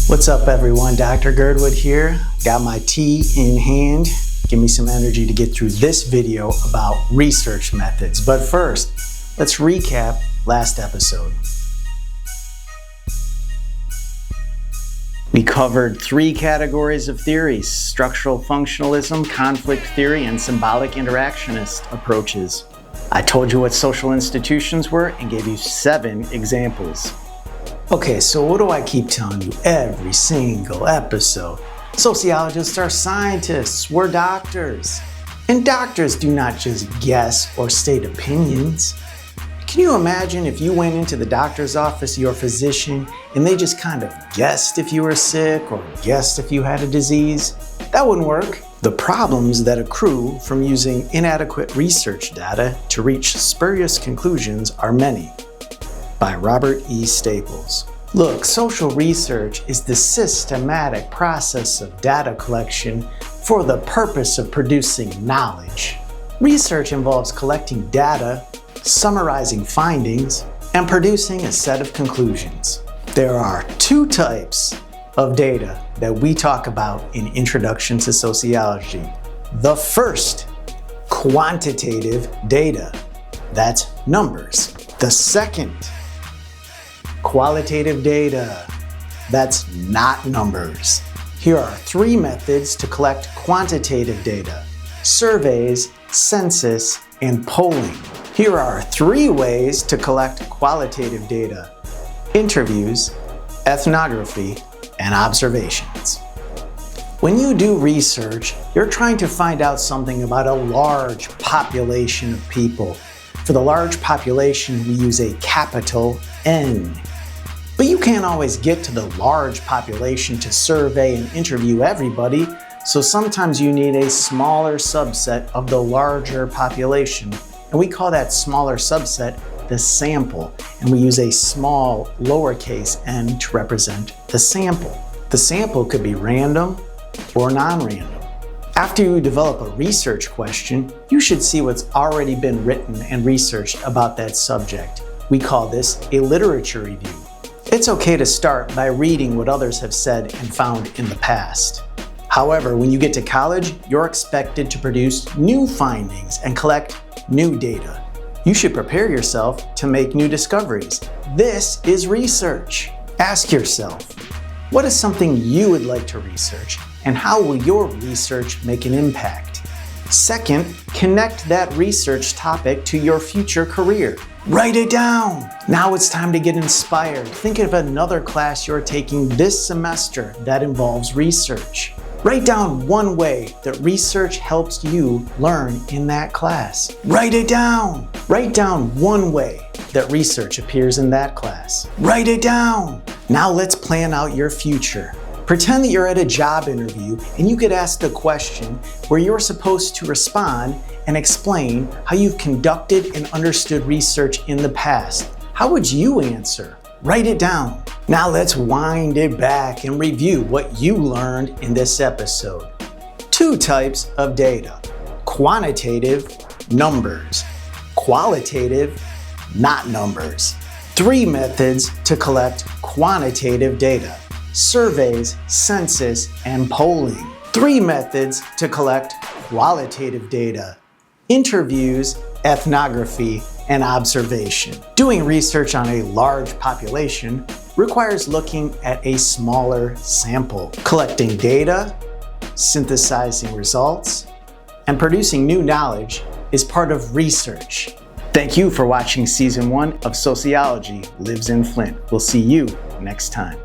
What's up everyone, Dr. Girdwood here. Got my tea in hand. Give me some energy to get through this video about research methods. But first, let's recap last episode. We covered three categories of theories: structural functionalism, conflict theory, and symbolic interactionist approaches. I told you what social institutions were and gave you 7 examples. Okay, so what do I keep telling you every single episode? Sociologists are scientists, we're doctors. And doctors do not just guess or state opinions. Can you imagine if you went into the doctor's office, your physician, and they just kind of guessed if you were sick or guessed if you had a disease? That wouldn't work. The problems that accrue from using inadequate research data to reach spurious conclusions are many. By Robert E. Staples. Look, social research is the systematic process of data collection for the purpose of producing knowledge. Research involves collecting data, summarizing findings, and producing a set of conclusions. There are 2 types of data that we talk about in Introduction to Sociology. The first, quantitative data. That's numbers. The second, qualitative data. That's not numbers. Here are 3 methods to collect quantitative data: surveys, census, and polling. Here are 3 ways to collect qualitative data: interviews, ethnography, and observations. When you do research, you're trying to find out something about a large population of people. For the large population, we use a capital N. But you can't always get to the large population to survey and interview everybody, so sometimes you need a smaller subset of the larger population. And we call that smaller subset the sample, and we use a small lowercase n to represent the sample. The sample could be random or non-random. After you develop a research question, you should see what's already been written and researched about that subject. We call this a literature review. It's okay to start by reading what others have said and found in the past. However, when you get to college, you're expected to produce new findings and collect new data. You should prepare yourself to make new discoveries. This is research. Ask yourself, what is something you would like to research, and how will your research make an impact? Second, connect that research topic to your future career. Write it down. Now it's time to get inspired. Think of another class you're taking this semester that involves research. Write down one way that research helps you learn in that class. Write it down. Write down one way that research appears in that class. Write it down. Now let's plan out your future. Pretend that you're at a job interview and you get asked a question where you're supposed to respond and explain how you've conducted and understood research in the past. How would you answer? Write it down. Now let's wind it back and review what you learned in this episode. 2 types of data: quantitative, numbers; qualitative, not numbers. 3 methods to collect quantitative data: surveys, census, and polling. 3 methods to collect qualitative data: interviews, ethnography, and observation. Doing research on a large population requires looking at a smaller sample, collecting data, synthesizing results, and producing new knowledge is part of research. Thank you for watching Season 1 of Sociology Lives in Flint. We'll see you next time.